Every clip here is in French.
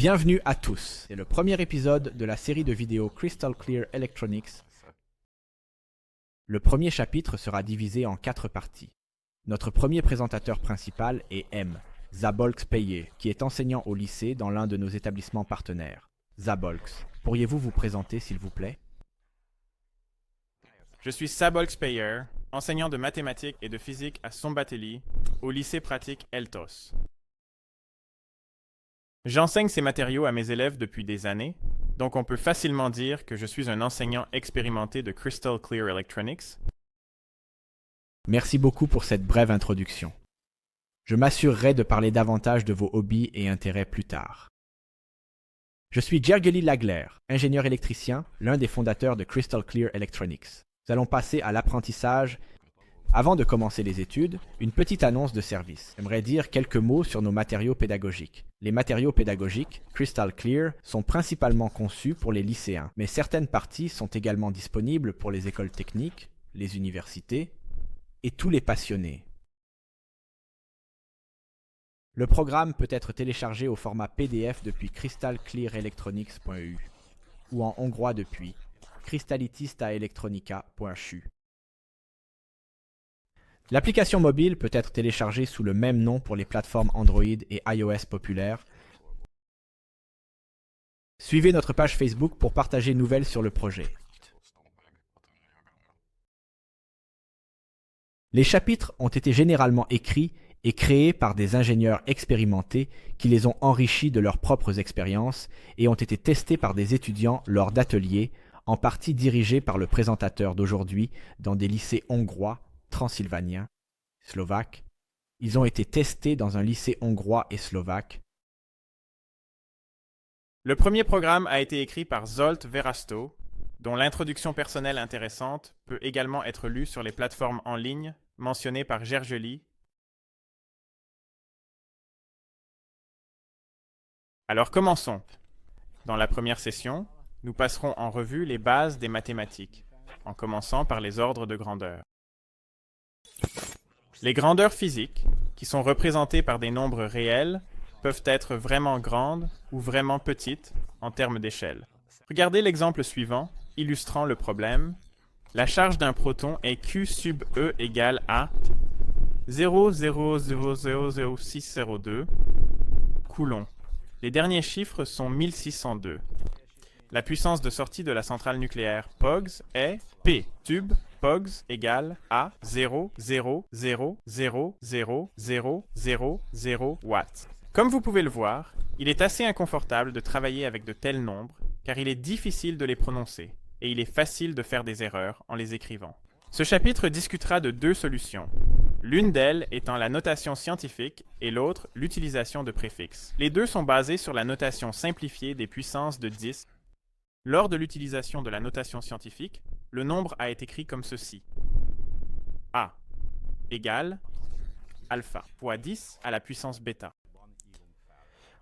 Bienvenue à tous. C'est le premier épisode de la série de vidéos Crystal Clear Electronics. Le premier chapitre sera divisé en 4 parties. Notre premier présentateur principal est M, Zabolx Peye, qui est enseignant au lycée dans l'un de nos établissements partenaires. Zabolx, pourriez-vous vous présenter s'il vous plaît? Je suis Zabolx Peye, enseignant de mathématiques et de physique à Szombathely, au lycée pratique Eltos. J'enseigne ces matériaux à mes élèves depuis des années, donc on peut facilement dire que je suis un enseignant expérimenté de Crystal Clear Electronics. Merci beaucoup pour cette brève introduction. Je m'assurerai de parler davantage de vos hobbies et intérêts plus tard. Je suis Gergely Lagler, ingénieur électricien, l'un des fondateurs de Crystal Clear Electronics. Nous allons passer à l'apprentissage. Avant de commencer les études, une petite annonce de service. J'aimerais dire quelques mots sur nos matériaux pédagogiques. Les matériaux pédagogiques, Crystal Clear, sont principalement conçus pour les lycéens, mais certaines parties sont également disponibles pour les écoles techniques, les universités et tous les passionnés. Le programme peut être téléchargé au format PDF depuis crystalclearelectronics.eu ou en hongrois depuis crystallitistaelectronica.hu. L'application mobile peut être téléchargée sous le même nom pour les plateformes Android et iOS populaires. Suivez notre page Facebook pour partager nouvelles sur le projet. Les chapitres ont été généralement écrits et créés par des ingénieurs expérimentés qui les ont enrichis de leurs propres expériences et ont été testés par des étudiants lors d'ateliers, en partie dirigés par le présentateur d'aujourd'hui dans des lycées hongrois, transylvaniens, slovaques. Ils ont été testés dans un lycée hongrois et slovaque. Le premier programme a été écrit par Zsolt Verasto, dont l'introduction personnelle intéressante peut également être lue sur les plateformes en ligne mentionnées par Gergely. Alors commençons. Dans la première session, nous passerons en revue les bases des mathématiques, en commençant par les ordres de grandeur. Les grandeurs physiques, qui sont représentées par des nombres réels, peuvent être vraiment grandes ou vraiment petites en termes d'échelle. Regardez l'exemple suivant, illustrant le problème. La charge d'un proton est Q sub E égale à 0,0000602 coulombs. Les derniers chiffres sont 1602. La puissance de sortie de la centrale nucléaire POGS est P sub POGS égale à 0,0000000 watts. Comme vous pouvez le voir, il est assez inconfortable de travailler avec de tels nombres, car il est difficile de les prononcer, et il est facile de faire des erreurs en les écrivant. Ce chapitre discutera de 2 solutions, l'une d'elles étant la notation scientifique et l'autre l'utilisation de préfixes. Les deux sont basés sur la notation simplifiée des puissances de 10. Lors de l'utilisation de la notation scientifique, le nombre a été écrit comme ceci. A égale alpha fois 10 à la puissance bêta.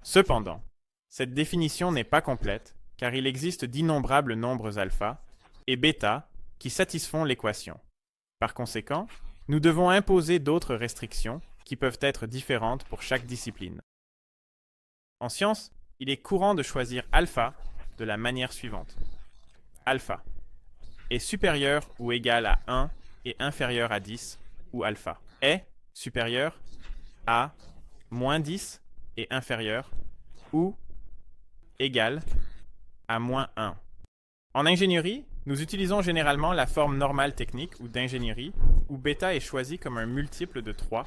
Cependant, cette définition n'est pas complète, car il existe d'innombrables nombres alpha et bêta qui satisfont l'équation. Par conséquent, nous devons imposer d'autres restrictions qui peuvent être différentes pour chaque discipline. En sciences, il est courant de choisir alpha de la manière suivante. Alpha est supérieur ou égal à 1 et inférieur à 10, ou alpha est supérieur à moins 10 et inférieur ou égal à moins 1. En ingénierie, nous utilisons généralement la forme normale technique ou d'ingénierie, où bêta est choisi comme un multiple de 3.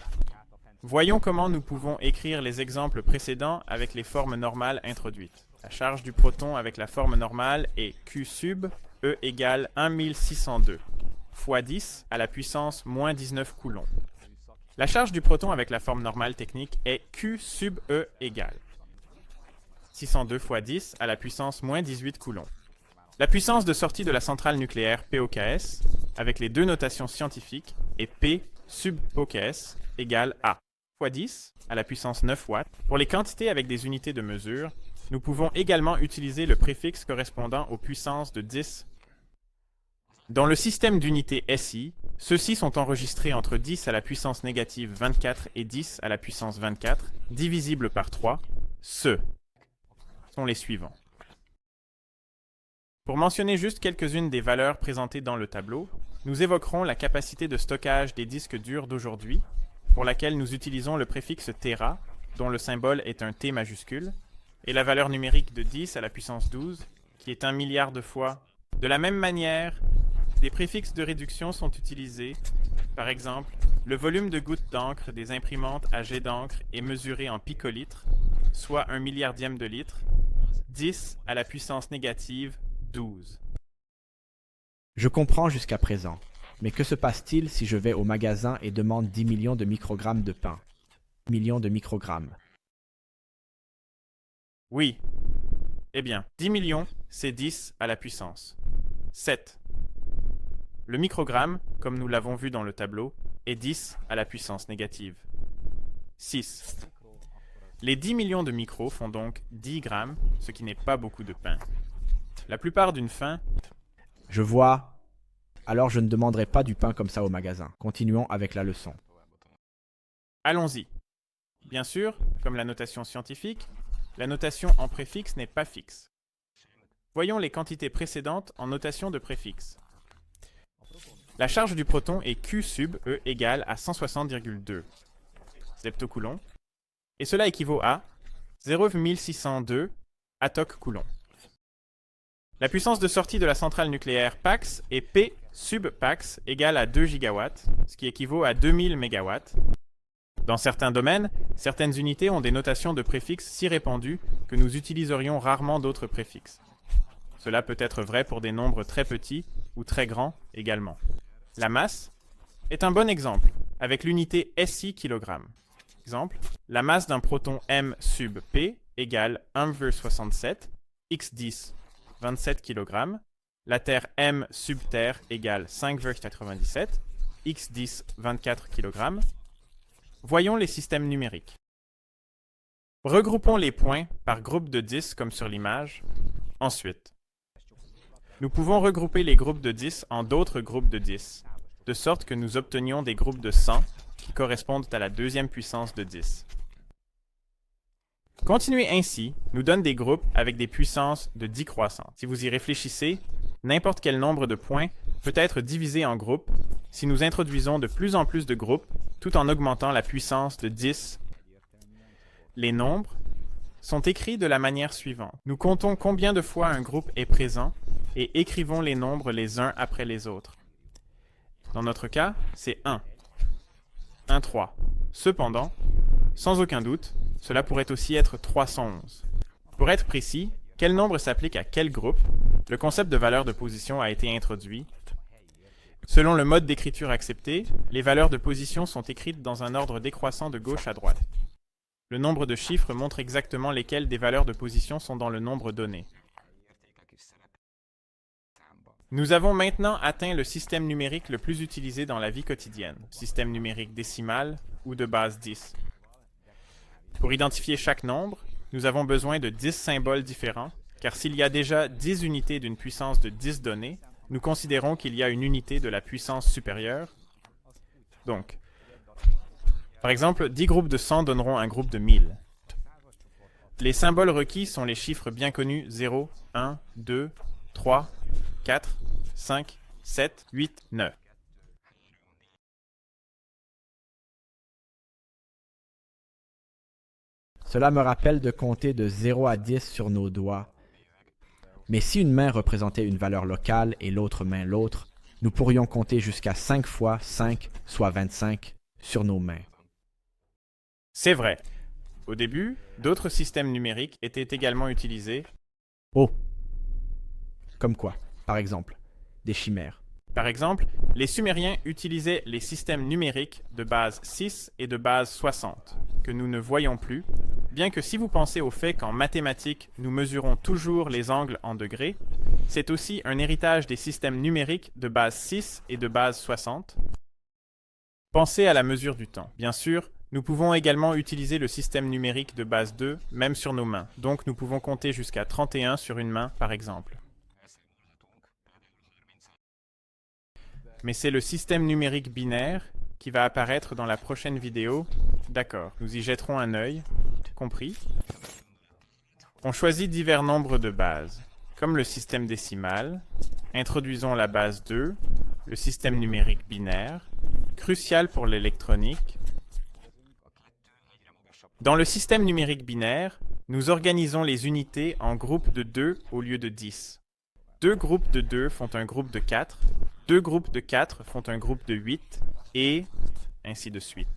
Voyons comment nous pouvons écrire les exemples précédents avec les formes normales introduites. La charge du proton avec la forme normale est Q sub E égale 1602 fois 10 à la puissance moins 19 coulombs. La charge du proton avec la forme normale technique est Q sub E égale 602 fois 10 à la puissance moins 18 coulombs. La puissance de sortie de la centrale nucléaire POKS avec les deux notations scientifiques est P sub OKS égale A fois 10 à la puissance 9 watts. Pour les quantités avec des unités de mesure, nous pouvons également utiliser le préfixe correspondant aux puissances de 10. Dans le système d'unités SI, ceux-ci sont enregistrés entre 10 à la puissance négative 24 et 10 à la puissance 24, divisibles par 3, ce sont les suivants. Pour mentionner juste quelques-unes des valeurs présentées dans le tableau, nous évoquerons la capacité de stockage des disques durs d'aujourd'hui, pour laquelle nous utilisons le préfixe Tera, dont le symbole est un T majuscule, et la valeur numérique de 10 à la puissance 12, qui est 1 milliard de fois. De la même manière, des préfixes de réduction sont utilisés. Par exemple, le volume de gouttes d'encre des imprimantes à jet d'encre est mesuré en picolitres, soit 1 milliardième de litre, 10 à la puissance négative 12. Je comprends jusqu'à présent, mais que se passe-t-il si je vais au magasin et demande 10 millions de microgrammes de pain? Millions de microgrammes. Oui. Eh bien, 10 millions, c'est 10 à la puissance 7. Le microgramme, comme nous l'avons vu dans le tableau, est 10 à la puissance négative 6. Les 10 millions de micros font donc 10 grammes, ce qui n'est pas beaucoup de pain. La plupart d'une faim... Je vois. Alors je ne demanderai pas du pain comme ça au magasin. Continuons avec la leçon. Allons-y. Bien sûr, comme la notation scientifique, la notation en préfixe n'est pas fixe. Voyons les quantités précédentes en notation de préfixe. La charge du proton est Q sub E égale à 160,2 zeptocoulomb, et cela équivaut à 0,1602 attoc-coulomb. La puissance de sortie de la centrale nucléaire Pax est P sub Pax égale à 2 gigawatts, ce qui équivaut à 2000 mégawatts. Dans certains domaines, certaines unités ont des notations de préfixes si répandues que nous utiliserions rarement d'autres préfixes. Cela peut être vrai pour des nombres très petits ou très grands également. La masse est un bon exemple, avec l'unité SI kg. Exemple, la masse d'un proton M sub P égale 1,67 x10 27 kg. La Terre M sub Terre égale 5,97 x10 24 kg. Voyons les systèmes numériques. Regroupons les points par groupe de 10 comme sur l'image. Ensuite, nous pouvons regrouper les groupes de 10 en d'autres groupes de 10, de sorte que nous obtenions des groupes de 100 qui correspondent à la deuxième puissance de 10. Continuer ainsi nous donne des groupes avec des puissances de 10 croissantes. Si vous y réfléchissez, n'importe quel nombre de points peut être divisé en groupes si nous introduisons de plus en plus de groupes tout en augmentant la puissance de 10. Les nombres sont écrits de la manière suivante. Nous comptons combien de fois un groupe est présent et écrivons les nombres les uns après les autres. Dans notre cas, c'est 1. 1, 3. Cependant, sans aucun doute, cela pourrait aussi être 311. Pour être précis, quel nombre s'applique à quel groupe? Le concept de valeur de position a été introduit. Selon le mode d'écriture accepté, les valeurs de position sont écrites dans un ordre décroissant de gauche à droite. Le nombre de chiffres montre exactement lesquelles des valeurs de position sont dans le nombre donné. Nous avons maintenant atteint le système numérique le plus utilisé dans la vie quotidienne, système numérique décimal ou de base 10. Pour identifier chaque nombre, nous avons besoin de 10 symboles différents, car s'il y a déjà 10 unités d'une puissance de 10 données, nous considérons qu'il y a une unité de la puissance supérieure. Donc, par exemple, 10 groupes de 100 donneront un groupe de 1000. Les symboles requis sont les chiffres bien connus 0, 1, 2, 3, 4, 5, 7, 8, 9. Cela me rappelle de compter de 0 à 10 sur nos doigts. Mais si une main représentait une valeur locale et l'autre main l'autre, nous pourrions compter jusqu'à 5 fois 5, soit 25, sur nos mains. C'est vrai. Au début, d'autres systèmes numériques étaient également utilisés. Oh! Comme quoi, par exemple, des chimères. Par exemple, les Sumériens utilisaient les systèmes numériques de base 6 et de base 60, que nous ne voyons plus, bien que si vous pensez au fait qu'en mathématiques, nous mesurons toujours les angles en degrés, c'est aussi un héritage des systèmes numériques de base 6 et de base 60. Pensez à la mesure du temps. Bien sûr, nous pouvons également utiliser le système numérique de base 2, même sur nos mains, donc nous pouvons compter jusqu'à 31 sur une main, par exemple. Mais c'est le système numérique binaire qui va apparaître dans la prochaine vidéo. D'accord, nous y jetterons un œil. Compris? On choisit divers nombres de base, comme le système décimal. Introduisons la base 2, le système numérique binaire, crucial pour l'électronique. Dans le système numérique binaire, nous organisons les unités en groupes de 2 au lieu de 10. Deux groupes de 2 font un groupe de 4, deux groupes de 4 font un groupe de 8, et ainsi de suite.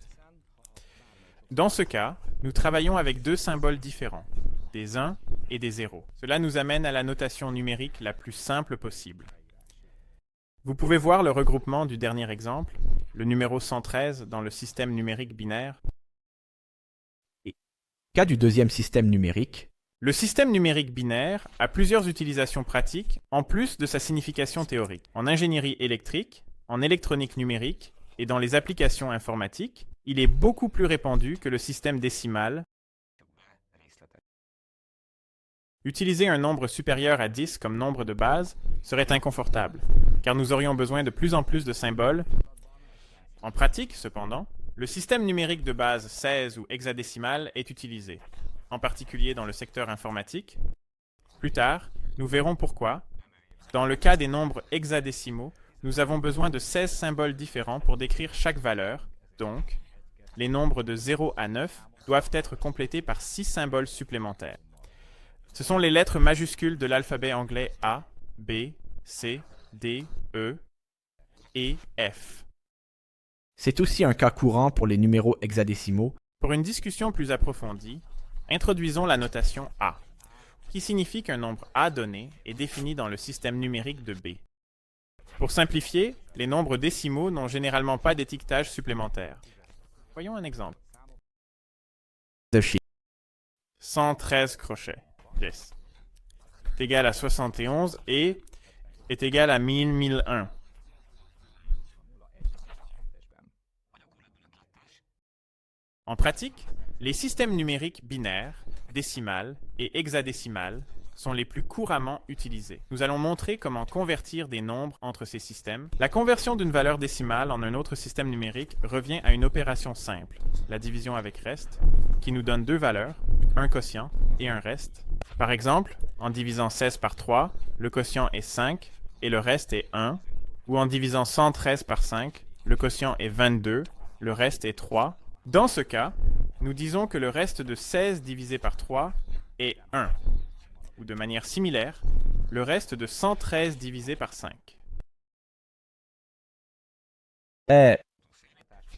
Dans ce cas, nous travaillons avec deux symboles différents, des 1 et des 0. Cela nous amène à la notation numérique la plus simple possible. Vous pouvez voir le regroupement du dernier exemple, le numéro 113 dans le système numérique binaire. Cas du deuxième système numérique. Le système numérique binaire a plusieurs utilisations pratiques en plus de sa signification théorique. En ingénierie électrique, en électronique numérique et dans les applications informatiques, il est beaucoup plus répandu que le système décimal. Utiliser un nombre supérieur à 10 comme nombre de base serait inconfortable, car nous aurions besoin de plus en plus de symboles. En pratique, cependant, le système numérique de base 16 ou hexadécimal est utilisé, en particulier dans le secteur informatique. Plus tard, nous verrons pourquoi. Dans le cas des nombres hexadécimaux, nous avons besoin de 16 symboles différents pour décrire chaque valeur, donc les nombres de 0 à 9 doivent être complétés par 6 symboles supplémentaires. Ce sont les lettres majuscules de l'alphabet anglais A, B, C, D, E et F. C'est aussi un cas courant pour les numéros hexadécimaux. Pour une discussion plus approfondie, introduisons la notation A, qui signifie qu'un nombre A donné est défini dans le système numérique de B. Pour simplifier, les nombres décimaux n'ont généralement pas d'étiquetage supplémentaire. Voyons un exemple. 113 crochets. Yes. Est égal à 71 et est égal à 1001. En pratique, les systèmes numériques binaires, décimales et hexadécimales sont les plus couramment utilisés. Nous allons montrer comment convertir des nombres entre ces systèmes. La conversion d'une valeur décimale en un autre système numérique revient à une opération simple, la division avec reste, qui nous donne deux valeurs, un quotient et un reste. Par exemple, en divisant 16 par 3, le quotient est 5 et le reste est 1, ou en divisant 113 par 5, le quotient est 22, le reste est 3. Dans ce cas, nous disons que le reste de 16 divisé par 3 est 1. Ou de manière similaire, le reste de 113 divisé par 5.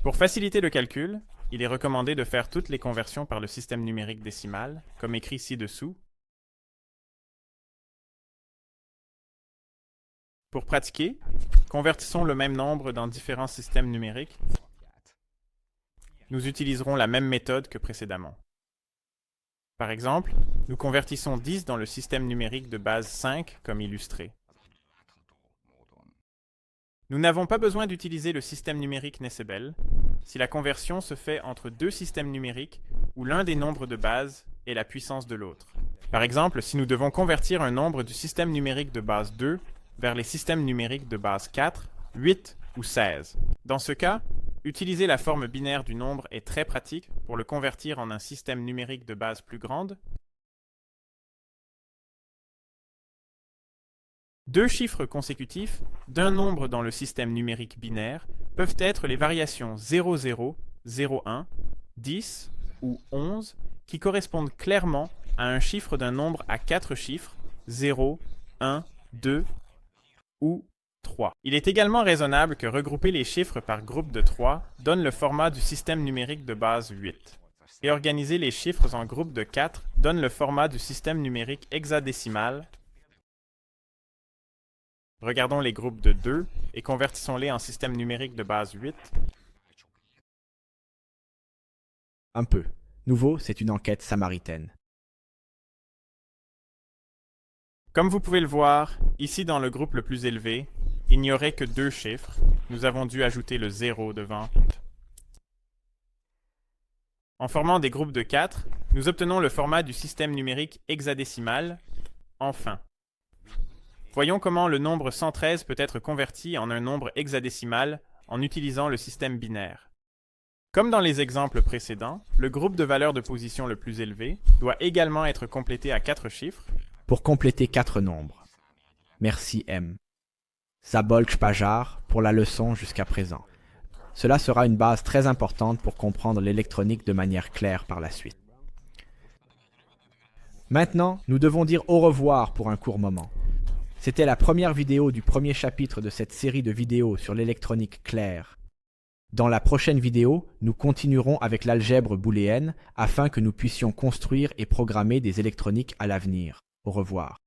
Pour faciliter le calcul, il est recommandé de faire toutes les conversions par le système numérique décimal, comme écrit ci-dessous. Pour pratiquer, convertissons le même nombre dans différents systèmes numériques. Nous utiliserons la même méthode que précédemment. Par exemple, nous convertissons 10 dans le système numérique de base 5 comme illustré. Nous n'avons pas besoin d'utiliser le système numérique Nessebel si la conversion se fait entre deux systèmes numériques où l'un des nombres de base est la puissance de l'autre. Par exemple, si nous devons convertir un nombre du système numérique de base 2 vers les systèmes numériques de base 4, 8 ou 16. Dans ce cas, utiliser la forme binaire du nombre est très pratique pour le convertir en un système numérique de base plus grande. Deux chiffres consécutifs d'un nombre dans le système numérique binaire peuvent être les variations 00, 01, 10 ou 11 qui correspondent clairement à un chiffre d'un nombre à 4 chiffres 0, 1, 2 ou 3. Il est également raisonnable que regrouper les chiffres par groupe de 3 donne le format du système numérique de base 8. Et organiser les chiffres en groupe de 4 donne le format du système numérique hexadécimal. Regardons les groupes de 2 et convertissons-les en système numérique de base 8. Un peu. Nouveau, c'est une enquête samaritaine. Comme vous pouvez le voir, ici dans le groupe le plus élevé, il n'y aurait que deux chiffres. Nous avons dû ajouter le 0 devant. En formant des groupes de 4, nous obtenons le format du système numérique hexadécimal, enfin. Voyons comment le nombre 113 peut être converti en un nombre hexadécimal en utilisant le système binaire. Comme dans les exemples précédents, le groupe de valeurs de position le plus élevé doit également être complété à 4 chiffres pour compléter 4 nombres. Merci M. Zabolk Pajar pour la leçon jusqu'à présent. Cela sera une base très importante pour comprendre l'électronique de manière claire par la suite. Maintenant, nous devons dire au revoir pour un court moment. C'était la première vidéo du premier chapitre de cette série de vidéos sur l'électronique claire. Dans la prochaine vidéo, nous continuerons avec l'algèbre booléenne afin que nous puissions construire et programmer des électroniques à l'avenir. Au revoir.